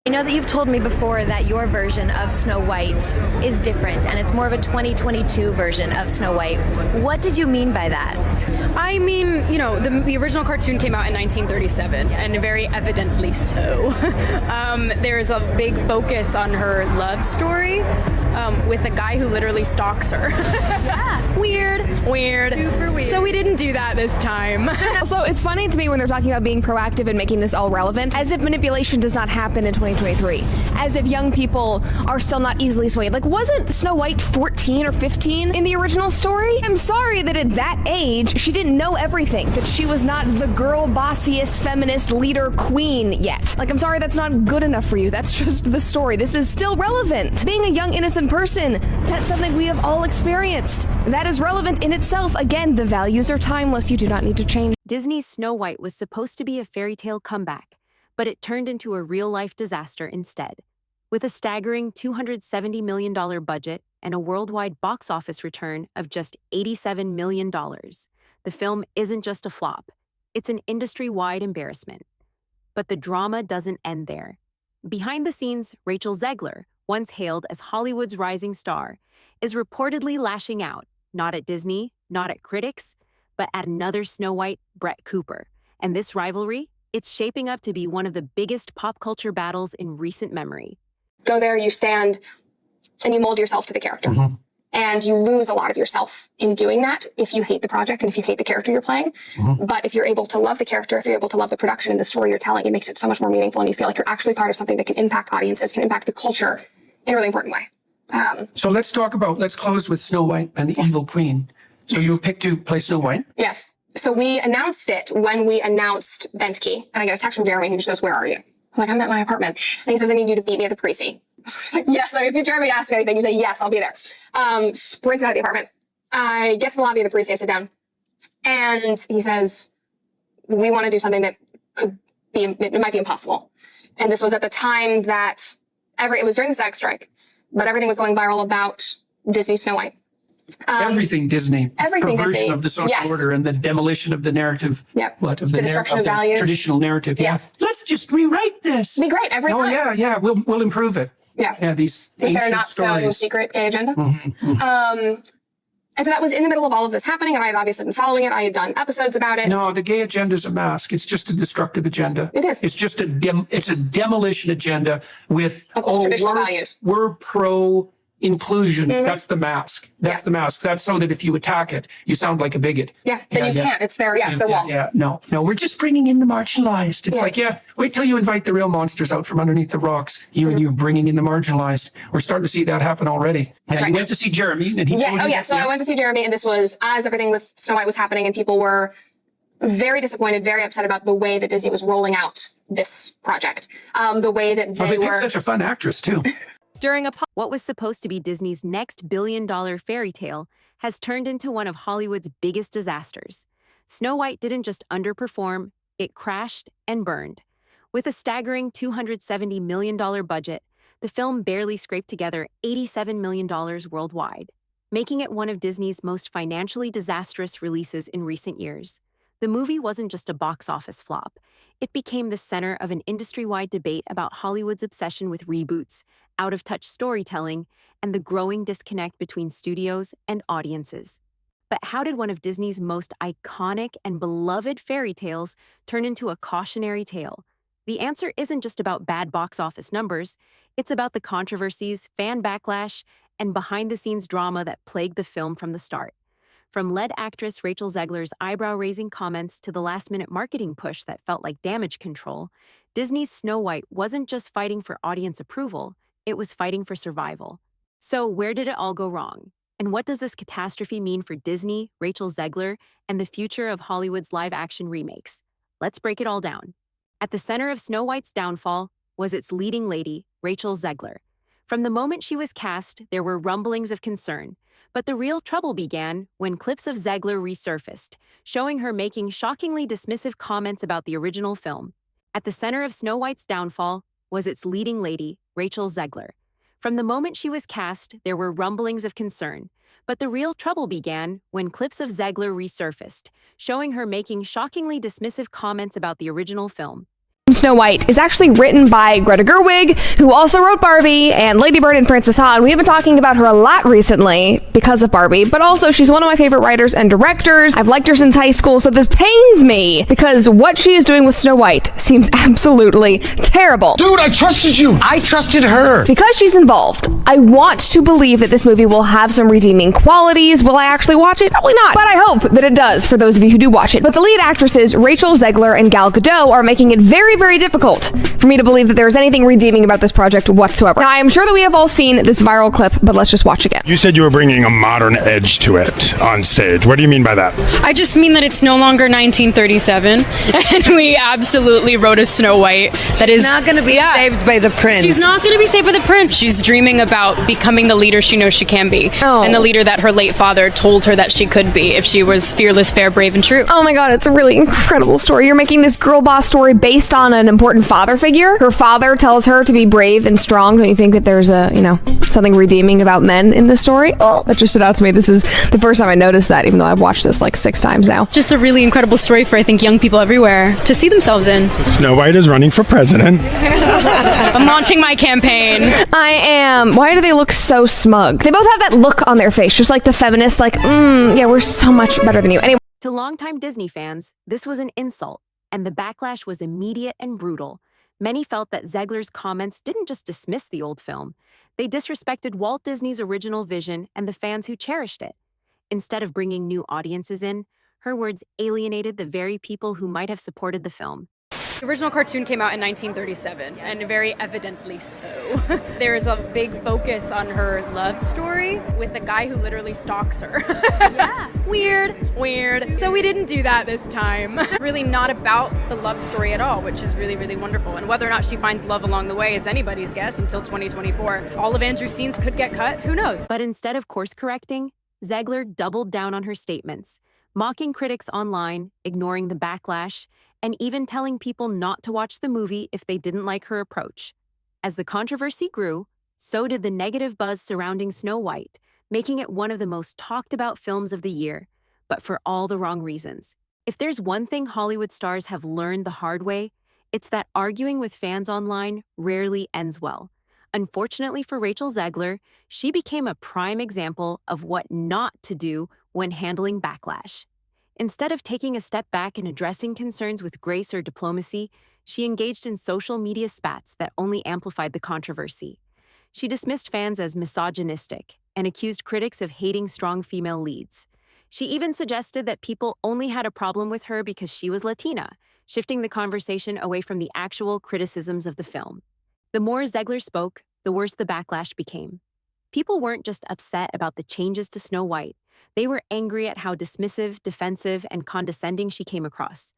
I know that you've told me before that your version of Snow White is different and it's more of a 2022 version of Snow White. What did you mean by that? I mean, you know, the original cartoon came out in 1937, and very evidently so. There's a big focus on her love story with a guy who literally stalks her. Yeah. Weird. Super weird. So we didn't do that this time. Also, it's funny to me when they're talking about being proactive and making this all relevant, as if manipulation does not happen in 2023, as if young people are still not easily swayed. Like, wasn't Snow White 14 or 15 in the original story? I'm sorry that at that age, she didn't know everything, that she was not the girl bossiest feminist leader queen yet. Like, I'm sorry that's not good enough for you. That's just the story. This is still relevant. Being a young, innocent person, that's something we have all experienced. That is relevant in itself. Again, the values are timeless. You do not need to change. Disney's Snow White was supposed to be a fairy tale comeback, but it turned into a real-life disaster instead. With a staggering $270 million budget and a worldwide box office return of just $87 million, the film isn't just a flop, it's an industry-wide embarrassment. But the drama doesn't end there. Behind the scenes, Rachel Zegler, once hailed as Hollywood's rising star, is reportedly lashing out, not at Disney, not at critics, but at another Snow White, Brett Cooper. And this rivalry, it's shaping up to be one of the biggest pop culture battles in recent memory. Go there, you stand, and you mold yourself to the character. Mm-hmm. And you lose a lot of yourself in doing that if you hate the project and if you hate the character you're playing. Mm-hmm. But if you're able to love the character, if you're able to love the production and the story you're telling, it makes it so much more meaningful, and you feel like you're actually part of something that can impact audiences, can impact the culture in a really important way. So let's close with Snow White and the Evil Queen. So you picked to play Snow White? Yes. So we announced it when we announced Bentke, and I got a text from Jeremy who just goes, "Where are you?" I'm like, "I'm at my apartment." And he says, "I need you to meet me at the Precy." I was like, "Yes." So if Jeremy asks anything, you say, "Yes, I'll be there." Sprinted out of the apartment. I get to the lobby of the Precy, I sit down, and he says, "We want to do something that could be, it might be impossible." And this was at the time that it was during the SAG strike, but everything was going viral about Disney Snow White. Everything Disney. Everything perversion Disney. of the social Yes. order and the demolition of the narrative. Yep. Of the destruction of values. Traditional narrative. Yes. Yeah. Let's just rewrite this. It'd be great every time. Yeah. We'll improve it. Yeah. Yeah. These With their ancient not stories. so secret gay agenda. Mm-hmm. And so that was in the middle of all of this happening, and I had obviously been following it. I had done episodes about it. No, the gay agenda is a mask. It's just a destructive agenda. It is. It's just it's a demolition agenda with traditional values. We're pro inclusion. Mm-hmm. That's the mask. That's the mask. That's so that if you attack it, you sound like a bigot. Yeah, then you can't. It's their wall. Yeah, no, we're just bringing in the marginalized. It's like, wait till you invite the real monsters out from underneath the rocks. And you're bringing in the marginalized. We're starting to see that happen already. Yeah, you went to see Jeremy, and he told you. So I went to see Jeremy, and this was as everything with Snow White was happening, and people were very disappointed, very upset about the way that Disney was rolling out this project. The way that they were. Picked such a fun actress too. What was supposed to be Disney's next billion-dollar fairy tale has turned into one of Hollywood's biggest disasters. Snow White didn't just underperform, it crashed and burned. With a staggering $270 million budget, the film barely scraped together $87 million worldwide, making it one of Disney's most financially disastrous releases in recent years. The movie wasn't just a box office flop. It became the center of an industry-wide debate about Hollywood's obsession with reboots, out-of-touch storytelling, and the growing disconnect between studios and audiences. But how did one of Disney's most iconic and beloved fairy tales turn into a cautionary tale? The answer isn't just about bad box office numbers. It's about the controversies, fan backlash, and behind-the-scenes drama that plagued the film from the start. From lead actress Rachel Zegler's eyebrow-raising comments to the last-minute marketing push that felt like damage control, Disney's Snow White wasn't just fighting for audience approval, it was fighting for survival. So where did it all go wrong? And what does this catastrophe mean for Disney, Rachel Zegler, and the future of Hollywood's live-action remakes? Let's break it all down. At the center of Snow White's downfall was its leading lady, Rachel Zegler. From the moment she was cast, there were rumblings of concern. But the real trouble began when clips of Zegler resurfaced, showing her making shockingly dismissive comments about the original film. At the center of Snow White's downfall was its leading lady, Rachel Zegler. From the moment she was cast, there were rumblings of concern. But the real trouble began when clips of Zegler resurfaced, showing her making shockingly dismissive comments about the original film. Snow White is actually written by Greta Gerwig, who also wrote Barbie and Lady Bird and Frances Ha. And we have been talking about her a lot recently because of Barbie, but also she's one of my favorite writers and directors. I've liked her since high school, so this pains me because what she is doing with Snow White seems absolutely terrible. Dude, I trusted you. I trusted her. Because she's involved, I want to believe that this movie will have some redeeming qualities. Will I actually watch it? Probably not. But I hope that it does for those of you who do watch it. But the lead actresses, Rachel Zegler and Gal Gadot, are making it very, very difficult for me to believe that there is anything redeeming about this project whatsoever. Now, I am sure that we have all seen this viral clip, but let's just watch again. You said you were bringing a modern edge to it on stage. What do you mean by that? I just mean that it's no longer 1937, and we absolutely wrote a Snow White that is not going to be saved by the prince. She's not going to be saved by the prince. She's dreaming about becoming the leader she knows she can be, and the leader that her late father told her that she could be if she was fearless, fair, brave, and true. Oh my god, it's a really incredible story. You're making this girl boss story based on an important father figure. Her father tells her to be brave and strong. Don't you think that there's a, something redeeming about men in this story? Oh, that just stood out to me. This is the first time I noticed that, even though I've watched this like 6 times now. Just a really incredible story for, I think, young people everywhere to see themselves in. Snow White is running for president. I'm launching my campaign. I am. Why do they look so smug? They both have that look on their face, just like the feminists, like, yeah, we're so much better than you. Anyway. To longtime Disney fans, this was an insult, and the backlash was immediate and brutal. Many felt that Zegler's comments didn't just dismiss the old film, they disrespected Walt Disney's original vision and the fans who cherished it. Instead of bringing new audiences in, her words alienated the very people who might have supported the film. The original cartoon came out in 1937, and very evidently so. There's a big focus on her love story with a guy who literally stalks her. Yeah. Weird. So we didn't do that this time. Really not about the love story at all, which is really, really wonderful. And whether or not she finds love along the way is anybody's guess until 2024. All of Andrew's scenes could get cut, who knows? But instead of course correcting, Zegler doubled down on her statements, mocking critics online, ignoring the backlash, and even telling people not to watch the movie if they didn't like her approach. As the controversy grew, so did the negative buzz surrounding Snow White, making it one of the most talked about films of the year, but for all the wrong reasons. If there's one thing Hollywood stars have learned the hard way, it's that arguing with fans online rarely ends well. Unfortunately for Rachel Zegler, she became a prime example of what not to do when handling backlash. Instead of taking a step back and addressing concerns with grace or diplomacy, she engaged in social media spats that only amplified the controversy. She dismissed fans as misogynistic and accused critics of hating strong female leads. She even suggested that people only had a problem with her because she was Latina, shifting the conversation away from the actual criticisms of the film. The more Zegler spoke, the worse the backlash became. People weren't just upset about the changes to Snow White. They were angry at how dismissive, defensive, and condescending she came across.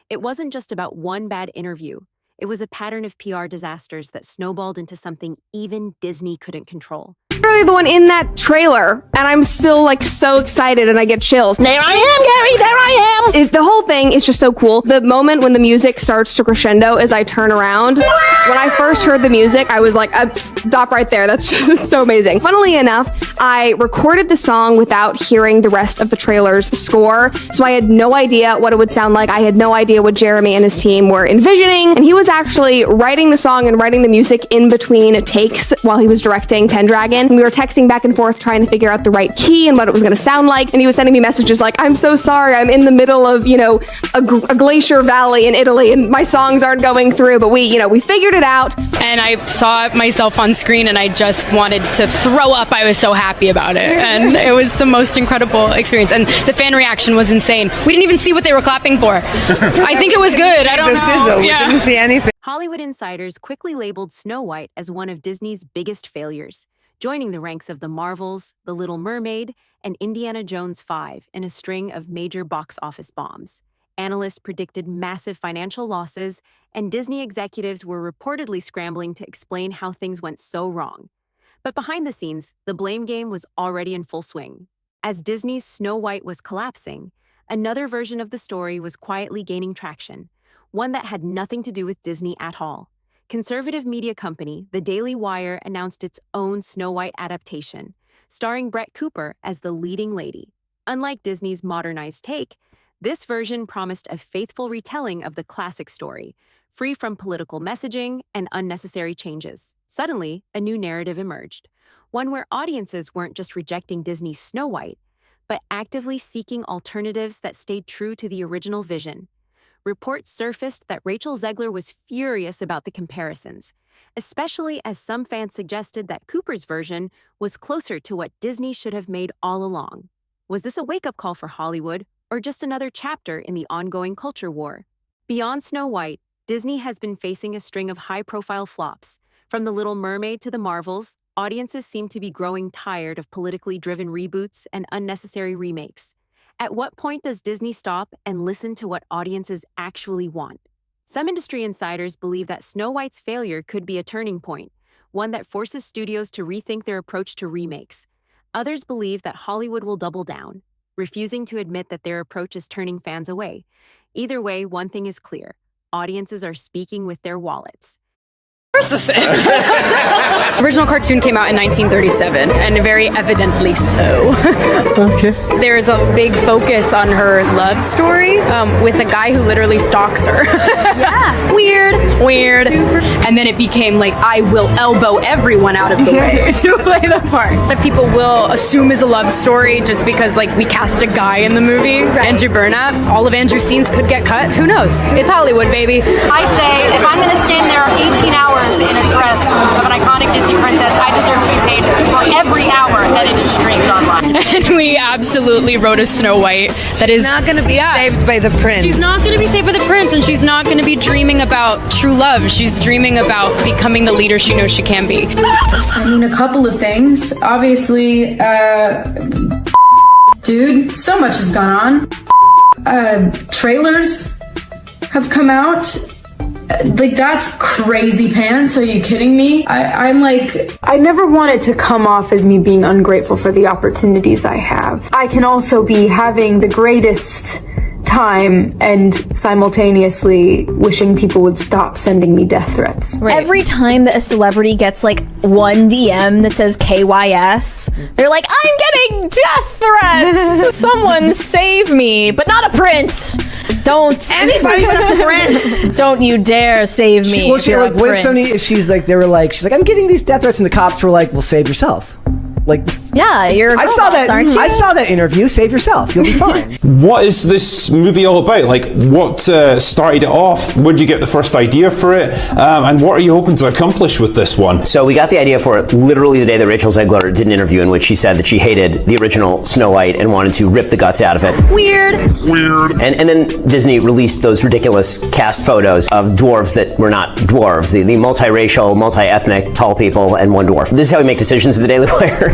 It wasn't just about one bad interview. It was a pattern of PR disasters that snowballed into something even Disney couldn't control. Literally the one in that trailer, and I'm still like so excited and I get chills. There I am, Gary, there I am. The whole thing is just so cool. The moment when the music starts to crescendo as I turn around. When I first heard the music, I was like, stop right there. That's just it's so amazing. Funnily enough, I recorded the song without hearing the rest of the trailer's score, so I had no idea what it would sound like. I had no idea what Jeremy and his team were envisioning, and he was actually writing the song and writing the music in between takes while he was directing Pendragon. We were texting back and forth trying to figure out the right key and what it was going to sound like, and he was sending me messages like, I'm so sorry, I'm in the middle of, a glacier valley in Italy and my songs aren't going through, but we figured it out. And I saw myself on screen and I just wanted to throw up. I was so happy about it, and it was the most incredible experience, and the fan reaction was insane. We didn't even see what they were clapping for. I think it was good. I don't know. We didn't see anything. Hollywood insiders quickly labeled Snow White as one of Disney's biggest failures, joining the ranks of The Marvels, The Little Mermaid, and Indiana Jones 5 in a string of major box office bombs. Analysts predicted massive financial losses, and Disney executives were reportedly scrambling to explain how things went so wrong. But behind the scenes, the blame game was already in full swing. As Disney's Snow White was collapsing, another version of the story was quietly gaining traction, one that had nothing to do with Disney at all. Conservative media company The Daily Wire announced its own Snow White adaptation, starring Brett Cooper as the leading lady. Unlike Disney's modernized take, this version promised a faithful retelling of the classic story, free from political messaging and unnecessary changes. Suddenly, a new narrative emerged, one where audiences weren't just rejecting Disney's Snow White, but actively seeking alternatives that stayed true to the original vision. Reports surfaced that Rachel Zegler was furious about the comparisons, especially as some fans suggested that Cooper's version was closer to what Disney should have made all along. Was this a wake-up call for Hollywood, or just another chapter in the ongoing culture war? Beyond Snow White, Disney has been facing a string of high-profile flops. From The Little Mermaid to The Marvels, audiences seem to be growing tired of politically driven reboots and unnecessary remakes. At what point does Disney stop and listen to what audiences actually want? Some industry insiders believe that Snow White's failure could be a turning point, one that forces studios to rethink their approach to remakes. Others believe that Hollywood will double down, refusing to admit that their approach is turning fans away. Either way, one thing is clear: audiences are speaking with their wallets. Original cartoon came out in 1937, and very evidently so. Okay. There's a big focus on her love story with a guy who literally stalks her. Yeah. Weird. And then it became like, I will elbow everyone out of the way to play the part. That people will assume is a love story just because like we cast a guy in the movie, Andrew Burnap. All of Andrew's scenes could get cut. Who knows? It's Hollywood, baby. I say, if I'm going to stand there 18 hours in a dress of an iconic Disney princess, I deserve to be paid for every hour that it is streamed online. And we absolutely wrote a Snow White that is Not going to be saved by the prince. She's not going to be saved by the prince, and she's not going to be dreaming about true love. She's dreaming about becoming the leader she knows she can be. I mean, a couple of things. Obviously, dude, so much has gone on. Trailers have come out. Like, that's crazy pants. Are you kidding me? I'm like, I never want it to come off as me being ungrateful for the opportunities I have. I can also be having the greatest time and simultaneously wishing people would stop sending me death threats. Right. Every time that a celebrity gets like one DM that says KYS, they're like, I'm getting death threats! Someone save me, but not a prince! Don't Anybody but a prince! Don't you dare save me. She like when somebody, she's like, I'm getting these death threats, and the cops were like, well, save yourself. Like, yeah, you're a girl I saw boss, that. aren't you? I saw that interview. Save yourself. You'll be fine. What is this movie all about? Like, what started it off? Where did you get the first idea for it? And what are you hoping to accomplish with this one? So we got the idea for it literally the day that Rachel Zegler did an interview in which she said that she hated the original Snow White and wanted to rip the guts out of it. Weird. And then Disney released those ridiculous cast photos of dwarves that were not dwarves, the multiracial, multi-ethnic, tall people, and one dwarf. This is how we make decisions at the Daily Wire.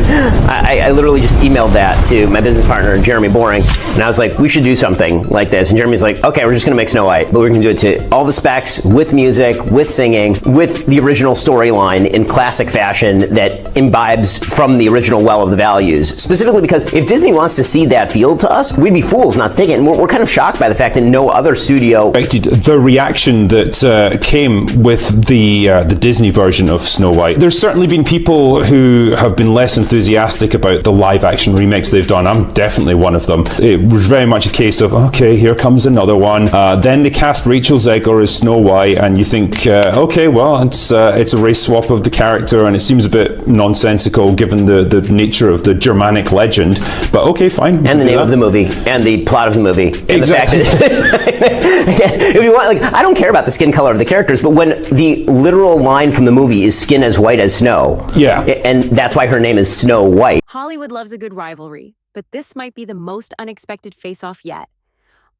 I literally just emailed that to my business partner, Jeremy Boring, and I was like, we should do something like this. And Jeremy's like, okay, we're just gonna make Snow White, but we're gonna do it to all the specs, with music, with singing, with the original storyline in classic fashion that imbibes from the original well of the values. Specifically because if Disney wants to cede that field to us, we'd be fools not to take it. And we're kind of shocked by the fact that no other studio expected the reaction that came with the Disney version of Snow White. There's certainly been people who have been less enthusiastic about the live action remakes they've done. I'm definitely one of them. It was very much a case of, okay, here comes another one. Then they cast Rachel Zegler as Snow White, and you think, okay, well, it's a race swap of the character, and it seems a bit nonsensical given the nature of the Germanic legend. But okay, fine. And the name of the movie, and the plot of the movie. Exactly. And the fact that if you want, like, I don't care about the skin color of the characters, but when the literal line from the movie is skin as white as snow, yeah, and that's why her name is Snow White. Hollywood loves a good rivalry, but this might be the most unexpected face-off yet.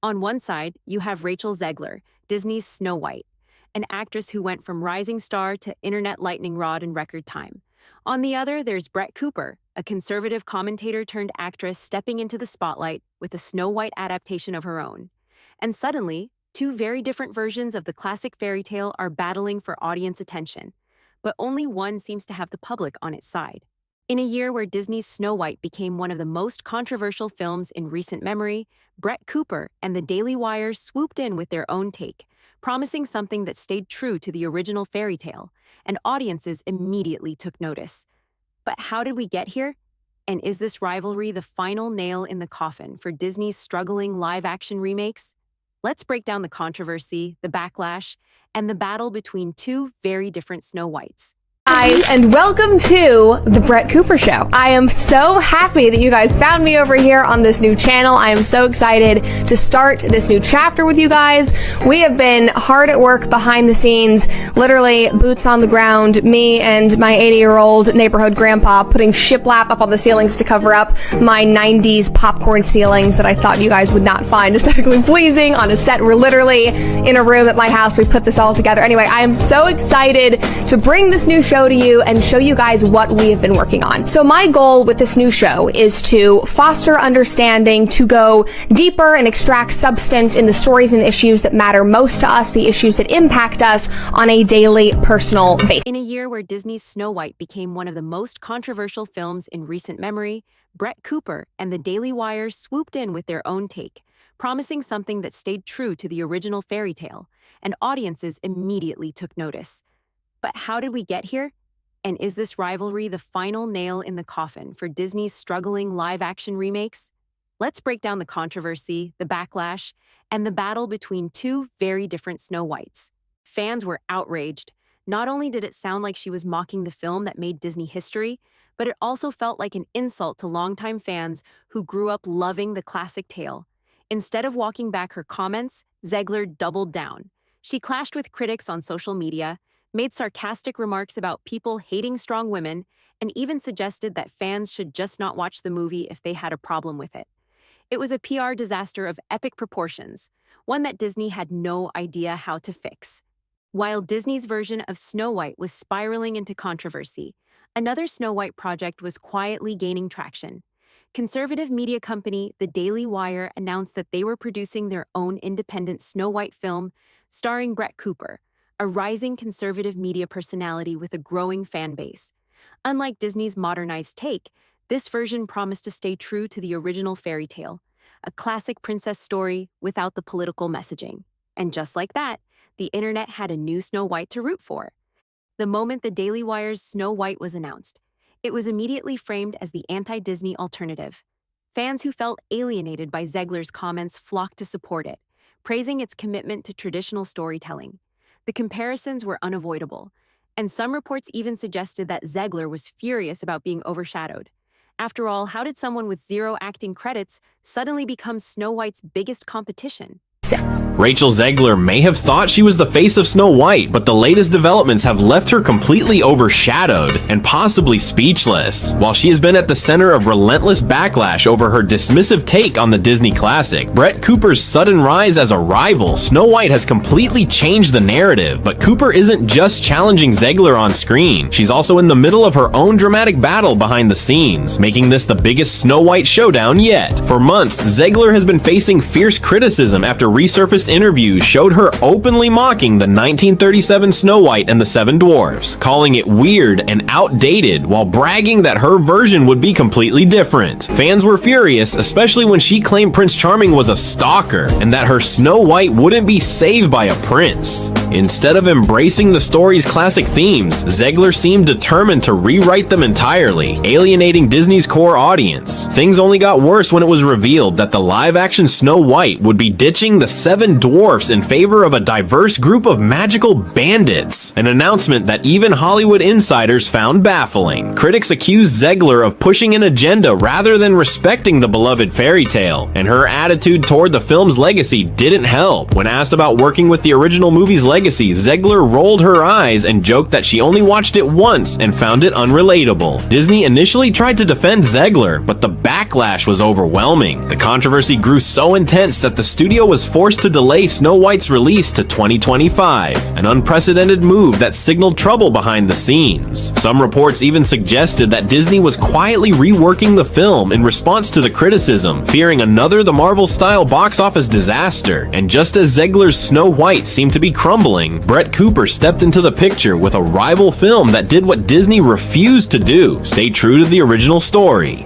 On one side, you have Rachel Zegler, Disney's Snow White, an actress who went from rising star to internet lightning rod in record time. On the other, there's Brett Cooper, a conservative commentator turned actress stepping into the spotlight with a Snow White adaptation of her own. And suddenly, two very different versions of the classic fairy tale are battling for audience attention, but only one seems to have the public on its side. In a year where Disney's Snow White became one of the most controversial films in recent memory, Brett Cooper and the Daily Wire swooped in with their own take, promising something that stayed true to the original fairy tale, and audiences immediately took notice. But how did we get here? And is this rivalry the final nail in the coffin for Disney's struggling live-action remakes? Let's break down the controversy, the backlash, and the battle between two very different Snow Whites. Guys, and welcome to the Brett Cooper Show. I am so happy that you guys found me over here on this new channel. I am so excited to start this new chapter with you guys. We have been hard at work behind the scenes, literally boots on the ground, me and my 80-year-old neighborhood grandpa putting shiplap up on the ceilings to cover up my 90s popcorn ceilings that I thought you guys would not find aesthetically pleasing on a set. We're literally in a room at my house. We put this all together. Anyway, I am so excited to bring this new show to you and show you guys what we have been working on. So my goal with this new show is to foster understanding, to go deeper and extract substance in the stories and issues that matter most to us, the issues that impact us on a daily personal basis. In a year where Disney's Snow White became one of the most controversial films in recent memory, Brett Cooper and the Daily Wire swooped in with their own take, promising something that stayed true to the original fairy tale, and audiences immediately took notice. But how did we get here? And is this rivalry the final nail in the coffin for Disney's struggling live-action remakes? Let's break down the controversy, the backlash, and the battle between two very different Snow Whites. Fans were outraged. Not only did it sound like she was mocking the film that made Disney history, but it also felt like an insult to longtime fans who grew up loving the classic tale. Instead of walking back her comments, Zegler doubled down. She clashed with critics on social media, made sarcastic remarks about people hating strong women, and even suggested that fans should just not watch the movie if they had a problem with it. It was a PR disaster of epic proportions, one that Disney had no idea how to fix. While Disney's version of Snow White was spiraling into controversy, another Snow White project was quietly gaining traction. Conservative media company The Daily Wire announced that they were producing their own independent Snow White film starring Brett Cooper, a rising conservative media personality with a growing fan base. Unlike Disney's modernized take, this version promised to stay true to the original fairy tale, a classic princess story without the political messaging. And just like that, the internet had a new Snow White to root for. The moment the Daily Wire's Snow White was announced, it was immediately framed as the anti-Disney alternative. Fans who felt alienated by Zegler's comments flocked to support it, praising its commitment to traditional storytelling. The comparisons were unavoidable, and some reports even suggested that Zegler was furious about being overshadowed. After all, how did someone with 0 acting credits suddenly become Snow White's biggest competition? Rachel Zegler may have thought she was the face of Snow White, but the latest developments have left her completely overshadowed and possibly speechless. While she has been at the center of relentless backlash over her dismissive take on the Disney classic, Brett Cooper's sudden rise as a rival, Snow White has completely changed the narrative. But Cooper isn't just challenging Zegler on screen. She's also in the middle of her own dramatic battle behind the scenes, making this the biggest Snow White showdown yet. For months, Zegler has been facing fierce criticism after resurfaced interviews showed her openly mocking the 1937 Snow White and the Seven Dwarfs, calling it weird and outdated while bragging that her version would be completely different. Fans were furious, especially when she claimed Prince Charming was a stalker and that her Snow White wouldn't be saved by a prince. Instead of embracing the story's classic themes, Zegler seemed determined to rewrite them entirely, alienating Disney's core audience. Things only got worse when it was revealed that the live-action Snow White would be ditching the Seven Dwarfs in favor of a diverse group of magical bandits, an announcement that even Hollywood insiders found baffling. Critics accused Zegler of pushing an agenda rather than respecting the beloved fairy tale, and her attitude toward the film's legacy didn't help. When asked about working with the original movie's legacy, Zegler rolled her eyes and joked that she only watched it once and found it unrelatable. Disney initially tried to defend Zegler, but the backlash was overwhelming. The controversy grew so intense that the studio was forced to delay Snow White's release to 2025, an unprecedented move that signaled trouble behind the scenes. Some reports even suggested that Disney was quietly reworking the film in response to the criticism, fearing another The Marvel-style box office disaster. And just as Zegler's Snow White seemed to be crumbling, Brett Cooper stepped into the picture with a rival film that did what Disney refused to do: stay true to the original story.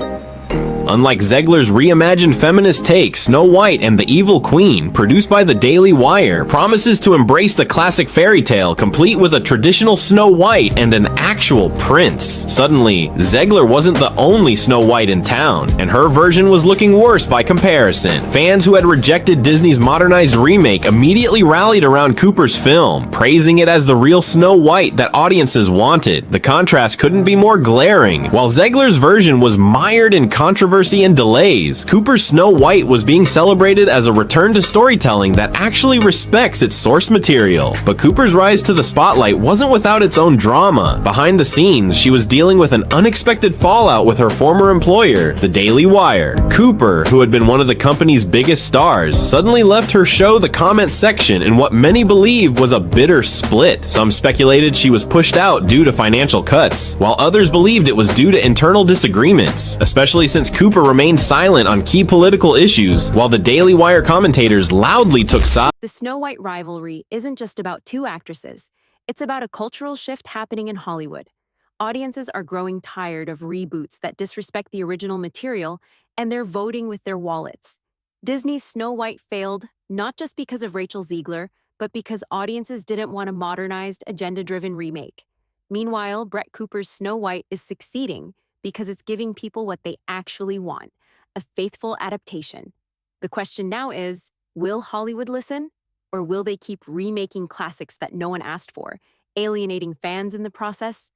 Unlike Zegler's reimagined feminist take, Snow White and the Evil Queen, produced by the Daily Wire, promises to embrace the classic fairy tale, complete with a traditional Snow White and an actual prince. Suddenly, Zegler wasn't the only Snow White in town, and her version was looking worse by comparison. Fans who had rejected Disney's modernized remake immediately rallied around Cooper's film, praising it as the real Snow White that audiences wanted. The contrast couldn't be more glaring. While Zegler's version was mired in controversy and delays, Cooper's Snow White was being celebrated as a return to storytelling that actually respects its source material. But Cooper's rise to the spotlight wasn't without its own drama. Behind the scenes, she was dealing with an unexpected fallout with her former employer, the Daily Wire. Cooper, who had been one of the company's biggest stars, suddenly left her show the comments section in what many believe was a bitter split. Some speculated she was pushed out due to financial cuts, while others believed it was due to internal disagreements, especially since Cooper remained silent on key political issues, while the Daily Wire commentators loudly took sides. The Snow White rivalry isn't just about two actresses. It's about a cultural shift happening in Hollywood. Audiences are growing tired of reboots that disrespect the original material, and they're voting with their wallets. Disney's Snow White failed not just because of Rachel Zegler, but because audiences didn't want a modernized, agenda-driven remake. Meanwhile, Brett Cooper's Snow White is succeeding because it's giving people what they actually want, a faithful adaptation. The question now is, will Hollywood listen? Or will they keep remaking classics that no one asked for, alienating fans in the process?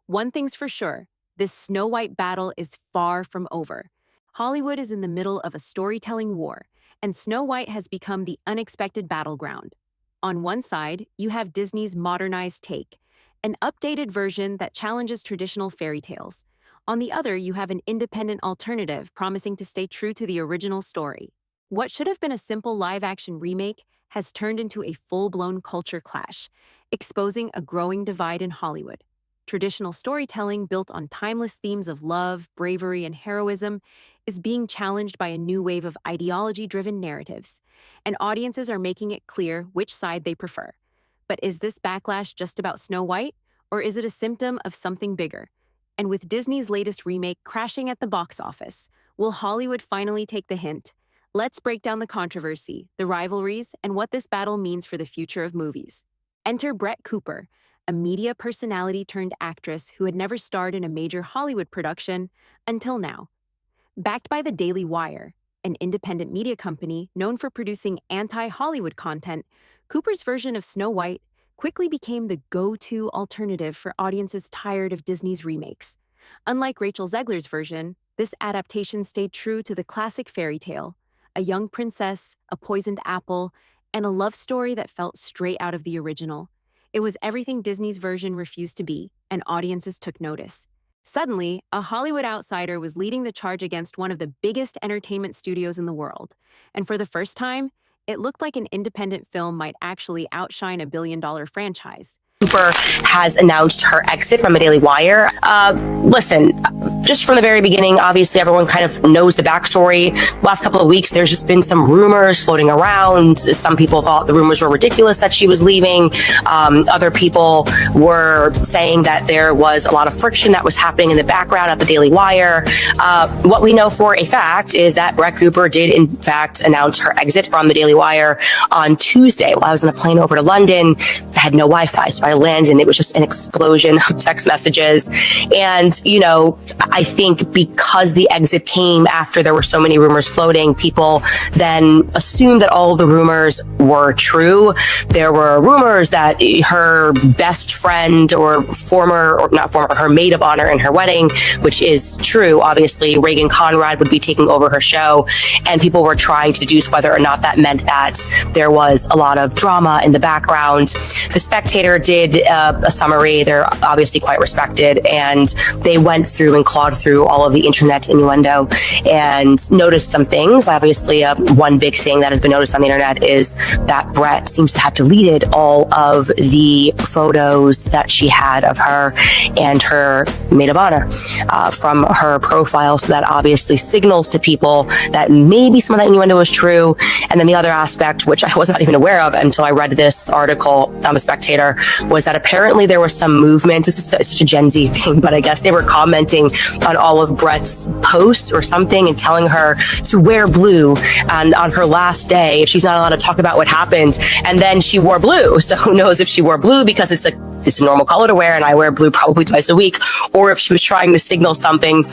One thing's for sure, this Snow White battle is far from over. Hollywood is in the middle of a storytelling war, and Snow White has become the unexpected battleground. On one side, you have Disney's modernized take, an updated version that challenges traditional fairy tales. On the other, you have an independent alternative promising to stay true to the original story. What should have been a simple live-action remake has turned into a full-blown culture clash, exposing a growing divide in Hollywood. Traditional storytelling built on timeless themes of love, bravery, and heroism is being challenged by a new wave of ideology-driven narratives, and audiences are making it clear which side they prefer. But is this backlash just about Snow White, or is it a symptom of something bigger? And with Disney's latest remake crashing at the box office, will Hollywood finally take the hint? Let's break down the controversy, the rivalries, and what this battle means for the future of movies. Enter Brett Cooper, a media personality turned actress who had never starred in a major Hollywood production until now. Backed by the Daily Wire, an independent media company known for producing anti-Hollywood content, Cooper's version of Snow White quickly became the go-to alternative for audiences tired of Disney's remakes. Unlike Rachel Zegler's version, this adaptation stayed true to the classic fairy tale, a young princess, a poisoned apple, and a love story that felt straight out of the original. It was everything Disney's version refused to be, and audiences took notice. Suddenly, a Hollywood outsider was leading the charge against one of the biggest entertainment studios in the world. And for the first time, it looked like an independent film might actually outshine a billion-dollar franchise. Cooper has announced her exit from the Daily Wire. Listen, just from the very beginning, obviously everyone kind of knows the backstory. Last couple of weeks, there's just been some rumors floating around. Some people thought the rumors were ridiculous that she was leaving. Other people were saying that there was a lot of friction that was happening in the background at the Daily Wire. What we know for a fact is that Brett Cooper did, in fact, announce her exit from the Daily Wire on Tuesday. While I was on a plane over to London, I had no Wi-Fi, so I landed and it was just an explosion of text messages. And, you know, I think because the exit came after there were so many rumors floating, people then assumed that all of the rumors were true. There were rumors that her best friend or her maid of honor in her wedding, which is true, obviously, Reagan Conrad would be taking over her show. And people were trying to deduce whether or not that meant that there was a lot of drama in the background. The Spectator did a summary. They're obviously quite respected, and they went through and clawed through all of the internet innuendo and noticed some things. Obviously, one big thing that has been noticed on the internet is that Brett seems to have deleted all of the photos that she had of her and her maid of honor from her profile. So that obviously signals to people that maybe some of that innuendo was true. And then the other aspect, which I was not even aware of until I read this article on The Spectator, was that apparently there was some movement. This is such a Gen Z thing, but I guess they were commenting on all of Brett's posts or something and telling her to wear blue and on her last day she's not allowed to talk about what happened, and then she wore blue. So who knows if she wore blue because it's a normal color to wear and I wear blue probably twice a week, or if she was trying to signal something.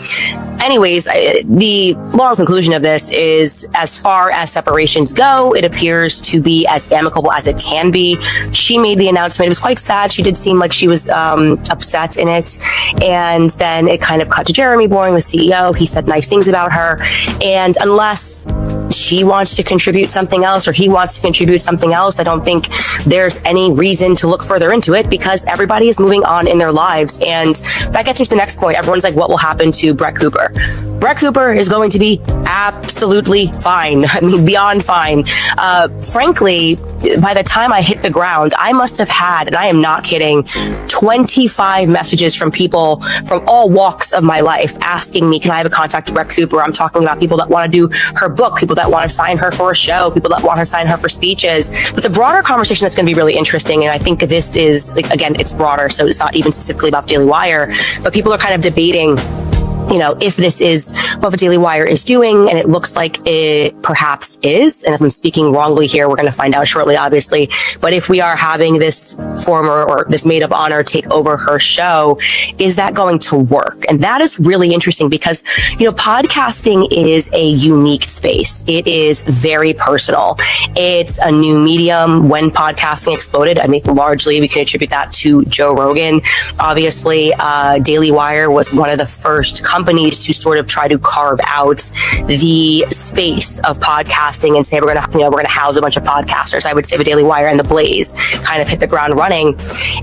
Anyways, the long conclusion of this is, as far as separations go, it appears to be as amicable as it can be. She made the announcement. It was quite sad. She did seem like she was upset in it. And then it kind of cut to Jeremy Boring, the CEO. He said nice things about her. And unless she wants to contribute something else or he wants to contribute something else, I don't think there's any reason to look further into it because everybody is moving on in their lives. And that gets me to the next point. Everyone's like, what will happen to Brett Cooper? Brett Cooper is going to be absolutely fine. I mean, beyond fine. Frankly, by the time I hit the ground, I must have had, and I am not kidding, 25 messages from people from all walks of my life asking me, can I have a contact with Brett Cooper? I'm talking about people that want to do her book, people that want to sign her for a show, people that want her to sign her for speeches. But the broader conversation that's going to be really interesting, and I think this is, like, again, it's broader, so it's not even specifically about Daily Wire, but people are kind of debating, you know, if this is what the Daily Wire is doing, and it looks like it perhaps is. And if I'm speaking wrongly here, we're going to find out shortly, obviously. But if we are having this former or this maid of honor take over her show, is that going to work? And that is really interesting because, you know, podcasting is a unique space. It is very personal. It's a new medium. When podcasting exploded, I mean, largely we can attribute that to Joe Rogan. Obviously, Daily Wire was one of the first companies to sort of try to carve out the space of podcasting and say we're going to house a bunch of podcasters. I would say the Daily Wire and the Blaze kind of hit the ground running,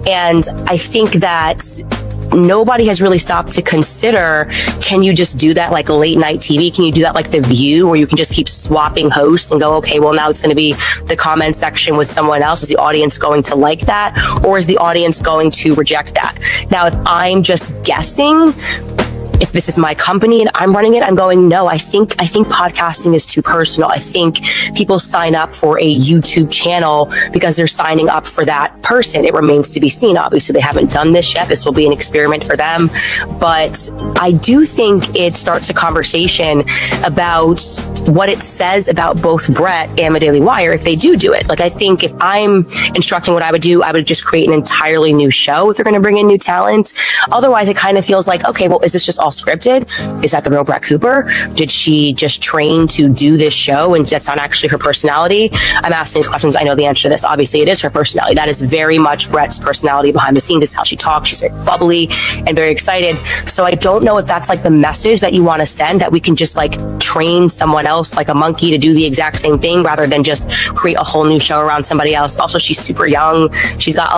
and I think that nobody has really stopped to consider, can you just do that like late night TV? Can you do that like The View, where you can just keep swapping hosts and go, okay, well, now it's going to be the comment section with someone else. Is the audience going to like that? Or is the audience going to reject that? Now, if I'm just guessing, if this is my company and I'm running it, I'm going, no, I think podcasting is too personal. I think people sign up for a YouTube channel because they're signing up for that person. It remains to be seen. Obviously, they haven't done this yet. This will be an experiment for them. But I do think it starts a conversation about what it says about both Brett and the Daily Wire if they do it. Like, I think if I'm instructing what I would do, I would just create an entirely new show if they're going to bring in new talent. Otherwise, it kind of feels like, okay, well, is this just all scripted? Is that the real Brett Cooper? Did she just train to do this show and that's not actually her personality? I'm asking these questions. I know the answer to this. Obviously, it is her personality. That is very much Brett's personality behind the scenes. This is how she talks. She's very bubbly and very excited. So I don't know if that's like the message that you want to send, that we can just like train someone else like a monkey to do the exact same thing rather than just create a whole new show around somebody else. Also, she's super young. She's got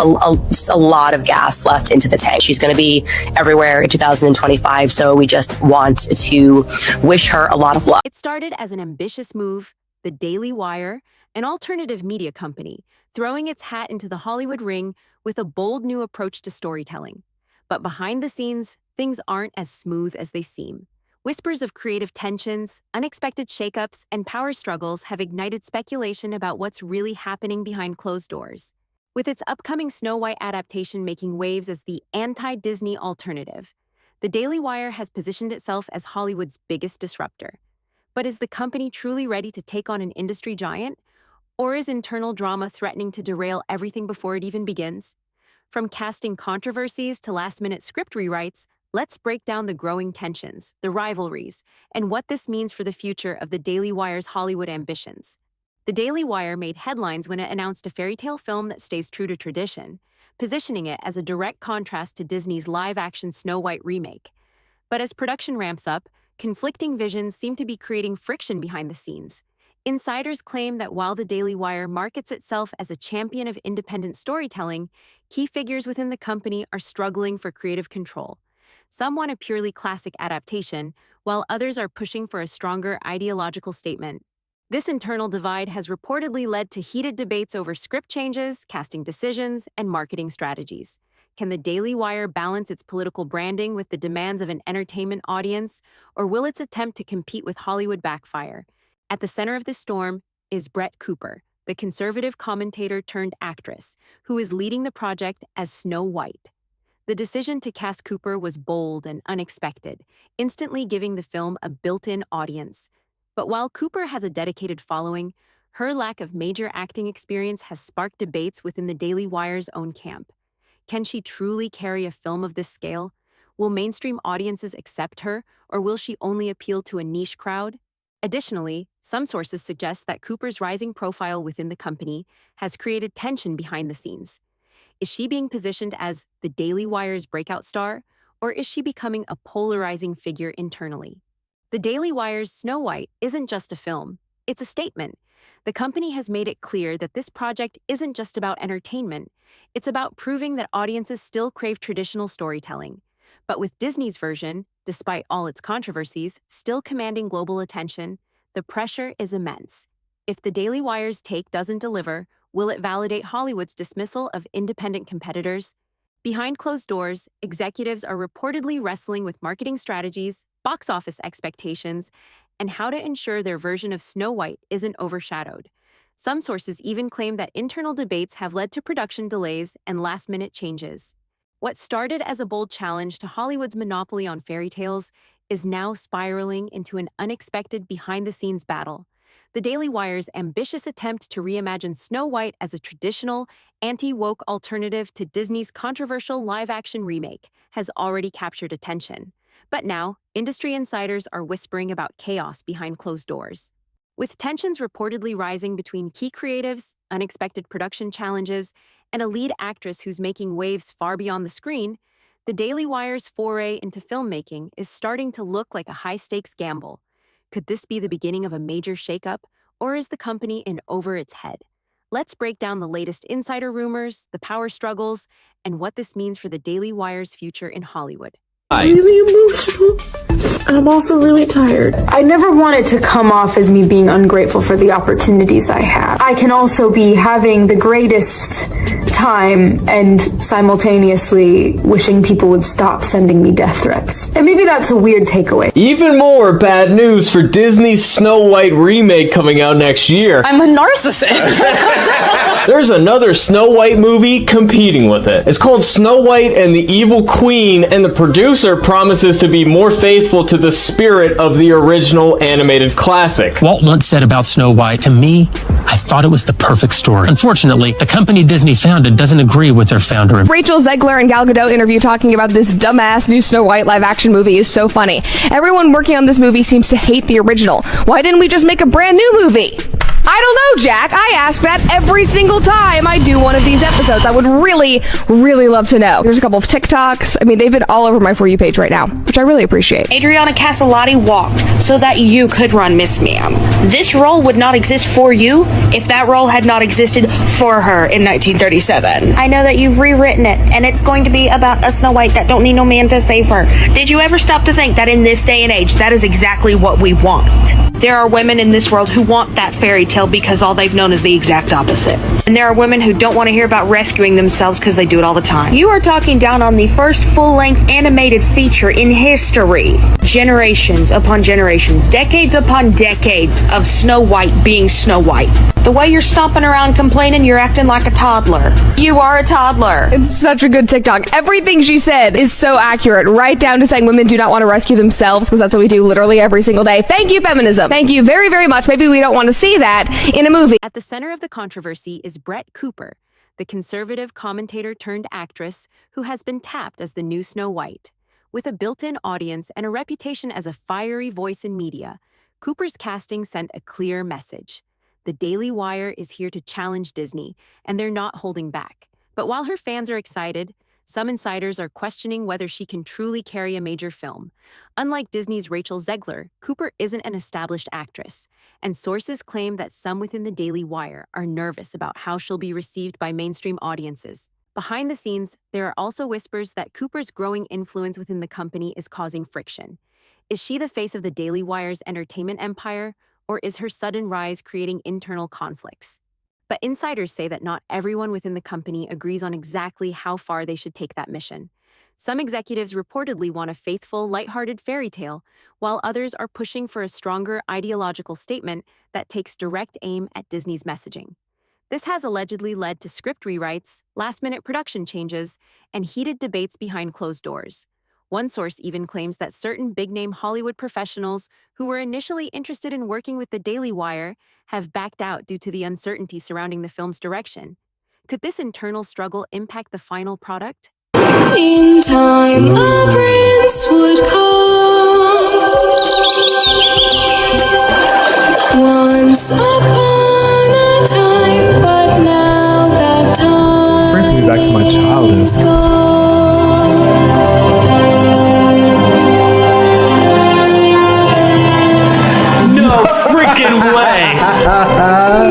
just a lot of gas left into the tank. She's going to be everywhere in 2025. So we just want to wish her a lot of luck. It started as an ambitious move, the Daily Wire, an alternative media company, throwing its hat into the Hollywood ring with a bold new approach to storytelling. But behind the scenes, things aren't as smooth as they seem. Whispers of creative tensions, unexpected shakeups, and power struggles have ignited speculation about what's really happening behind closed doors. With its upcoming Snow White adaptation making waves as the anti-Disney alternative, the Daily Wire has positioned itself as Hollywood's biggest disruptor. But is the company truly ready to take on an industry giant? Or is internal drama threatening to derail everything before it even begins? From casting controversies to last-minute script rewrites, let's break down the growing tensions, the rivalries, and what this means for the future of the Daily Wire's Hollywood ambitions. The Daily Wire made headlines when it announced a fairy tale film that stays true to tradition, positioning it as a direct contrast to Disney's live-action Snow White remake. But as production ramps up, conflicting visions seem to be creating friction behind the scenes. Insiders claim that while the Daily Wire markets itself as a champion of independent storytelling, key figures within the company are struggling for creative control. Some want a purely classic adaptation, while others are pushing for a stronger ideological statement. This internal divide has reportedly led to heated debates over script changes, casting decisions, and marketing strategies. Can the Daily Wire balance its political branding with the demands of an entertainment audience, or will its attempt to compete with Hollywood backfire? At the center of this storm is Brett Cooper, the conservative commentator turned actress, who is leading the project as Snow White. The decision to cast Cooper was bold and unexpected, instantly giving the film a built-in audience. But while Cooper has a dedicated following, her lack of major acting experience has sparked debates within the Daily Wire's own camp. Can she truly carry a film of this scale? Will mainstream audiences accept her, or will she only appeal to a niche crowd? Additionally, some sources suggest that Cooper's rising profile within the company has created tension behind the scenes. Is she being positioned as the Daily Wire's breakout star, or is she becoming a polarizing figure internally? The Daily Wire's Snow White isn't just a film, it's a statement. The company has made it clear that this project isn't just about entertainment, it's about proving that audiences still crave traditional storytelling. But with Disney's version, despite all its controversies, still commanding global attention, the pressure is immense. If the Daily Wire's take doesn't deliver, will it validate Hollywood's dismissal of independent competitors? Behind closed doors, executives are reportedly wrestling with marketing strategies, box office expectations, and how to ensure their version of Snow White isn't overshadowed. Some sources even claim that internal debates have led to production delays and last-minute changes. What started as a bold challenge to Hollywood's monopoly on fairy tales is now spiraling into an unexpected behind-the-scenes battle. The Daily Wire's ambitious attempt to reimagine Snow White as a traditional, anti-woke alternative to Disney's controversial live-action remake has already captured attention. But now, industry insiders are whispering about chaos behind closed doors. With tensions reportedly rising between key creatives, unexpected production challenges, and a lead actress who's making waves far beyond the screen, the Daily Wire's foray into filmmaking is starting to look like a high-stakes gamble. Could this be the beginning of a major shakeup, or is the company in over its head? Let's break down the latest insider rumors, the power struggles, and what this means for the Daily Wire's future in Hollywood. Really emotional. I'm also really tired. I never wanted to come off as me being ungrateful for the opportunities I have. I can also be having the greatest time and simultaneously wishing people would stop sending me death threats. And maybe that's a weird takeaway. Even more bad news for Disney's Snow White remake coming out next year. I'm a narcissist. There's another Snow White movie competing with it. It's called Snow White and the Evil Queen, and the producer promises to be more faithful to the spirit of the original animated classic. Walt once said about Snow White, to me, I thought it was the perfect story. Unfortunately, the company Disney founded doesn't agree with their founder. Rachel Zegler and Gal Gadot interview talking about this dumbass new Snow White live-action movie is so funny. Everyone working on this movie seems to hate the original. Why didn't we just make a brand new movie? I don't know, Jack. I ask that every single time I do one of these episodes. I would really, really love to know. There's a couple of TikToks. I mean, they've been all over my For You page right now, which I really appreciate. Adriana Caselotti walked so that you could run Miss Ma'am. This role would not exist for you if that role had not existed for her in 1937. I know that you've rewritten it, and it's going to be about a Snow White that don't need no man to save her. Did you ever stop to think that in this day and age, that is exactly what we want? There are women in this world who want that fairy tale because all they've known is the exact opposite. And there are women who don't want to hear about rescuing themselves because they do it all the time. You are talking down on the first full-length animated feature in history. Generations upon generations, decades upon decades of Snow White being Snow White. The way you're stomping around complaining, you're acting like a toddler. You are a toddler. It's such a good TikTok. Everything she said is so accurate, right down to saying women do not want to rescue themselves, because that's what we do literally every single day. Thank you, feminism. Thank you very, very much. Maybe we don't want to see that in a movie. At the center of the controversy is Brett Cooper, the conservative commentator turned actress who has been tapped as the new Snow White. With a built-in audience and a reputation as a fiery voice in media, Cooper's casting sent a clear message. The Daily Wire is here to challenge Disney, and they're not holding back. But while her fans are excited, some insiders are questioning whether she can truly carry a major film. Unlike Disney's Rachel Zegler, Cooper isn't an established actress, and sources claim that some within the Daily Wire are nervous about how she'll be received by mainstream audiences. Behind the scenes, there are also whispers that Cooper's growing influence within the company is causing friction. Is she the face of the Daily Wire's entertainment empire, or is her sudden rise creating internal conflicts? But insiders say that not everyone within the company agrees on exactly how far they should take that mission. Some executives reportedly want a faithful, lighthearted fairy tale, while others are pushing for a stronger ideological statement that takes direct aim at Disney's messaging. This has allegedly led to script rewrites, last-minute production changes, and heated debates behind closed doors. One source even claims that certain big-name Hollywood professionals who were initially interested in working with the Daily Wire have backed out due to the uncertainty surrounding the film's direction. Could this internal struggle impact the final product? In time, a prince would come. Once upon a time, but now that time brings me back to my childhood. is gone. No freaking way!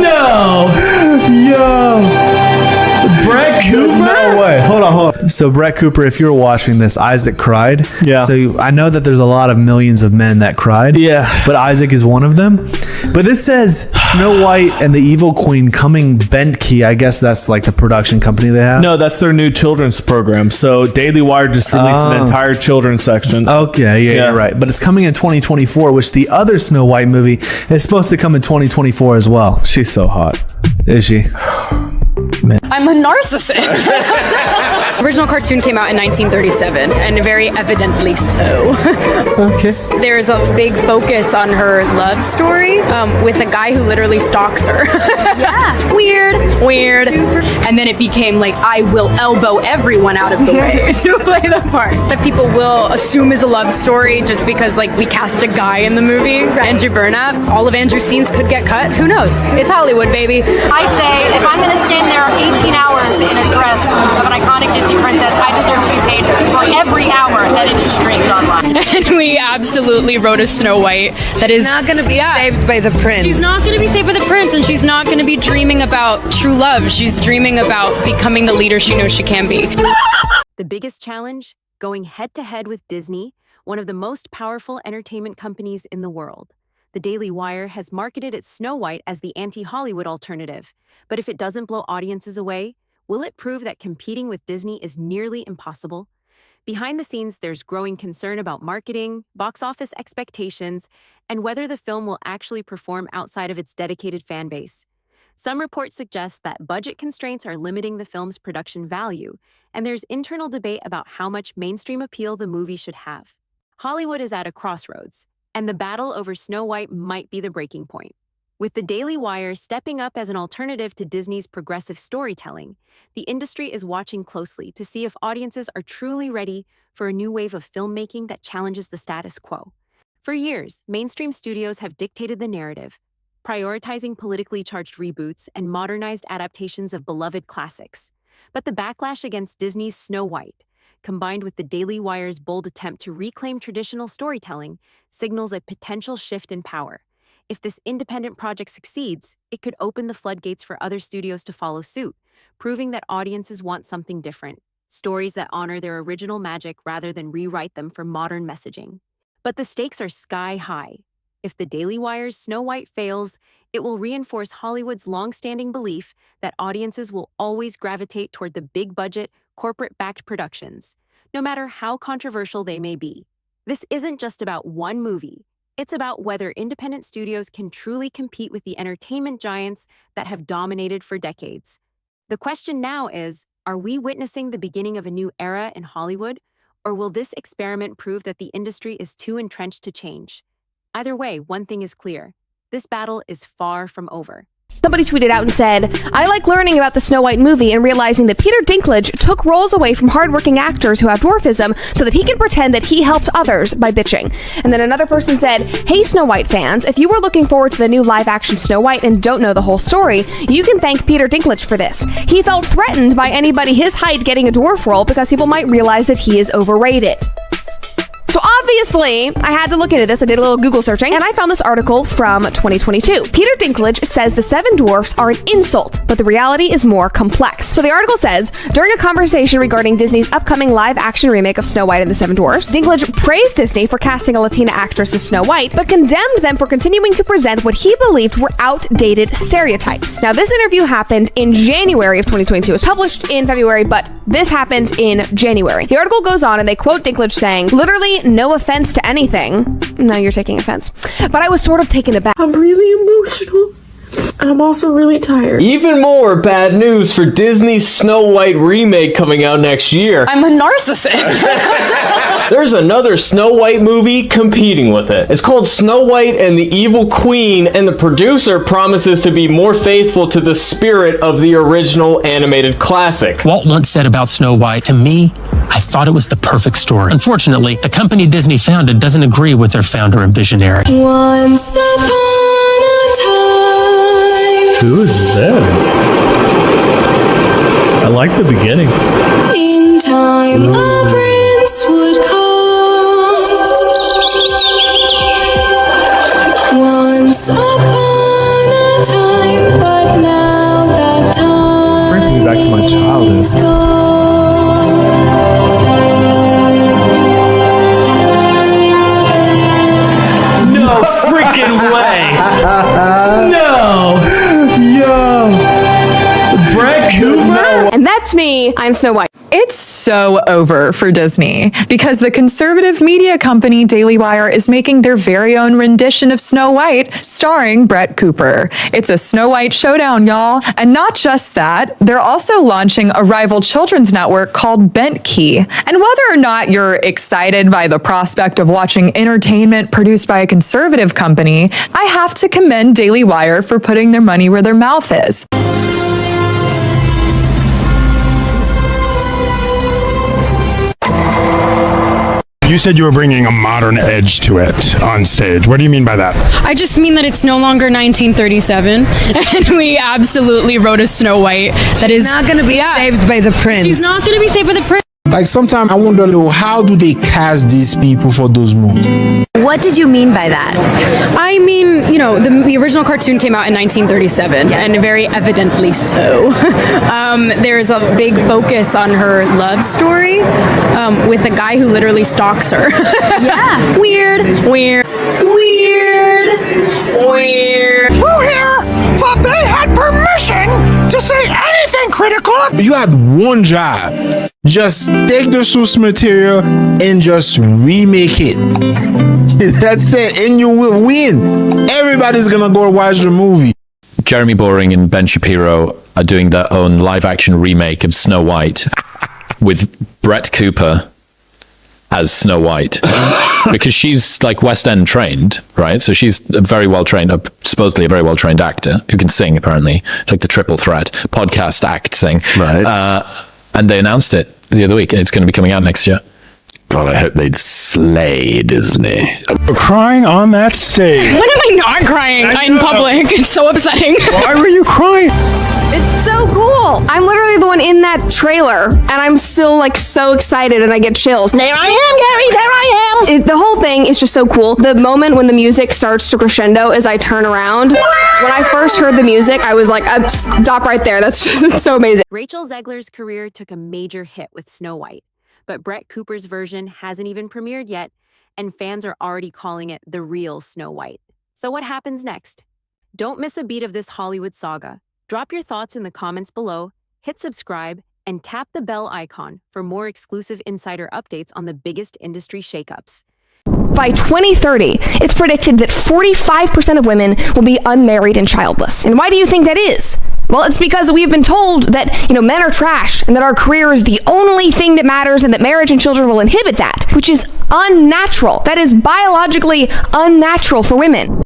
No! Yo! Brett Cooper? No way. Hold on. So Brett Cooper, if you were watching this, Isaac cried. Yeah. So I know that there's a lot of millions of men that cried. Yeah. But Isaac is one of them. But this says Snow White and the Evil Queen coming Bentke. I guess that's like the production company they have. No, that's their new children's program. So Daily Wire just released an entire children's section. Okay, yeah, you're right. But it's coming in 2024, which the other Snow White movie is supposed to come in 2024 as well. She's so hot. Is she? I'm a narcissist. Original cartoon came out in 1937, and very evidently so. Okay. There's a big focus on her love story with a guy who literally stalks her. Yeah. Weird. And then it became like, I will elbow everyone out of the way to play the part. That people will assume is a love story just because like we cast a guy in the movie, Andrew Burnap. All of Andrew's scenes could get cut. Who knows? It's Hollywood, baby. I say, if I'm going to stand there 18 hours in a dress of an iconic Disney princess, I deserve to be paid for every hour that it is streamed online. And we absolutely wrote a Snow White that is not going to be saved by the prince. She's not going to be saved by the prince, and she's not going to be dreaming about true love. She's dreaming about becoming the leader she knows she can be. The biggest challenge? Going head-to-head with Disney, one of the most powerful entertainment companies in the world. The Daily Wire has marketed its Snow White as the anti-Hollywood alternative. But if it doesn't blow audiences away, will it prove that competing with Disney is nearly impossible? Behind the scenes, there's growing concern about marketing, box office expectations, and whether the film will actually perform outside of its dedicated fan base. Some reports suggest that budget constraints are limiting the film's production value, and there's internal debate about how much mainstream appeal the movie should have. Hollywood is at a crossroads, and the battle over Snow White might be the breaking point. With the Daily Wire stepping up as an alternative to Disney's progressive storytelling, the industry is watching closely to see if audiences are truly ready for a new wave of filmmaking that challenges the status quo. For years, mainstream studios have dictated the narrative, prioritizing politically charged reboots and modernized adaptations of beloved classics. But the backlash against Disney's Snow White, combined with the Daily Wire's bold attempt to reclaim traditional storytelling, signals a potential shift in power. If this independent project succeeds, it could open the floodgates for other studios to follow suit, proving that audiences want something different, stories that honor their original magic rather than rewrite them for modern messaging. But the stakes are sky high. If the Daily Wire's Snow White fails, it will reinforce Hollywood's long-standing belief that audiences will always gravitate toward the big-budget, corporate-backed productions, no matter how controversial they may be. This isn't just about one movie. It's about whether independent studios can truly compete with the entertainment giants that have dominated for decades. The question now is, are we witnessing the beginning of a new era in Hollywood, or will this experiment prove that the industry is too entrenched to change? Either way, one thing is clear. This battle is far from over. Somebody tweeted out and said, I like learning about the Snow White movie and realizing that Peter Dinklage took roles away from hardworking actors who have dwarfism so that he can pretend that he helped others by bitching. And then another person said, hey Snow White fans, if you were looking forward to the new live-action Snow White and don't know the whole story, you can thank Peter Dinklage for this. He felt threatened by anybody his height getting a dwarf role because people might realize that he is overrated. So obviously, I had to look into this. I did a little Google searching, and I found this article from 2022. Peter Dinklage says the seven dwarfs are an insult, but the reality is more complex. So the article says, during a conversation regarding Disney's upcoming live-action remake of Snow White and the Seven Dwarfs, Dinklage praised Disney for casting a Latina actress as Snow White, but condemned them for continuing to present what he believed were outdated stereotypes. Now, this interview happened in January of 2022. It was published in February, but this happened in January. The article goes on, and they quote Dinklage saying, literally, no offense to anything. No, you're taking offense. But I was sort of taken aback. I'm really emotional. I'm also really tired. Even more bad news for Disney's Snow White remake coming out next year. I'm a narcissist. There's another Snow White movie competing with it. It's called Snow White and the Evil Queen, and the producer promises to be more faithful to the spirit of the original animated classic. Walt once said about Snow White, to me, I thought it was the perfect story. Unfortunately, the company Disney founded doesn't agree with their founder and visionary. Once upon a time. Who is this? I like the beginning. In time, a prince would come. Once upon a time, but now that time Brings me back to my childhood. is gone. No freaking way! No! Yo! Brett Cooper? And that's me. I'm Snow White. It's so over for Disney because the conservative media company Daily Wire is making their very own rendition of Snow White starring Brett Cooper. It's a Snow White showdown, y'all. And not just that, they're also launching a rival children's network called Bent Key. And whether or not you're excited by the prospect of watching entertainment produced by a conservative company, I have to commend Daily Wire for putting their money where their mouth is. You said you were bringing a modern edge to it on stage. What do you mean by that? I just mean that it's no longer 1937, and we absolutely wrote a Snow White that is not going to be saved by the prince. She's not going to be saved by the prince. Like sometimes I wonder, how do they cast these people for those movies? What did you mean by that? I mean, the original cartoon came out in 1937, and very evidently so. There's a big focus on her love story with a guy who literally stalks her. Yeah. Weird. Who here thought they had permission to say anything critical? You had one job. Just take the source material and just remake it. That's it, and you will win. Everybody's gonna go watch the movie. Jeremy Boring and Ben Shapiro are doing their own live-action remake of Snow White with Brett Cooper as Snow White because she's like West End trained, right? So she's a very well trained, supposedly a very well trained actor who can sing. Apparently, it's like the triple threat: podcast, act, sing. Right. And they announced it the other week. It's going to be coming out next year. God, I hope they'd slay Disney. Crying on that stage. When am I not crying in public? It's so upsetting. Why were you crying? It's so cool. I'm literally the one in that trailer, and I'm still so excited, and I get chills. There I am, Gary. There I am. The whole thing is just so cool. The moment when the music starts to crescendo as I turn around. When I first heard the music, I was like, stop right there. That's just so amazing. Rachel Zegler's career took a major hit with Snow White, but Brett Cooper's version hasn't even premiered yet, and fans are already calling it the real Snow White. So what happens next? Don't miss a beat of this Hollywood saga. Drop your thoughts in the comments below, hit subscribe, and tap the bell icon for more exclusive insider updates on the biggest industry shakeups. By 2030, it's predicted that 45% of women will be unmarried and childless. And why do you think that is? Well, it's because we've been told that, men are trash and that our career is the only thing that matters and that marriage and children will inhibit that, which is unnatural. That is biologically unnatural for women.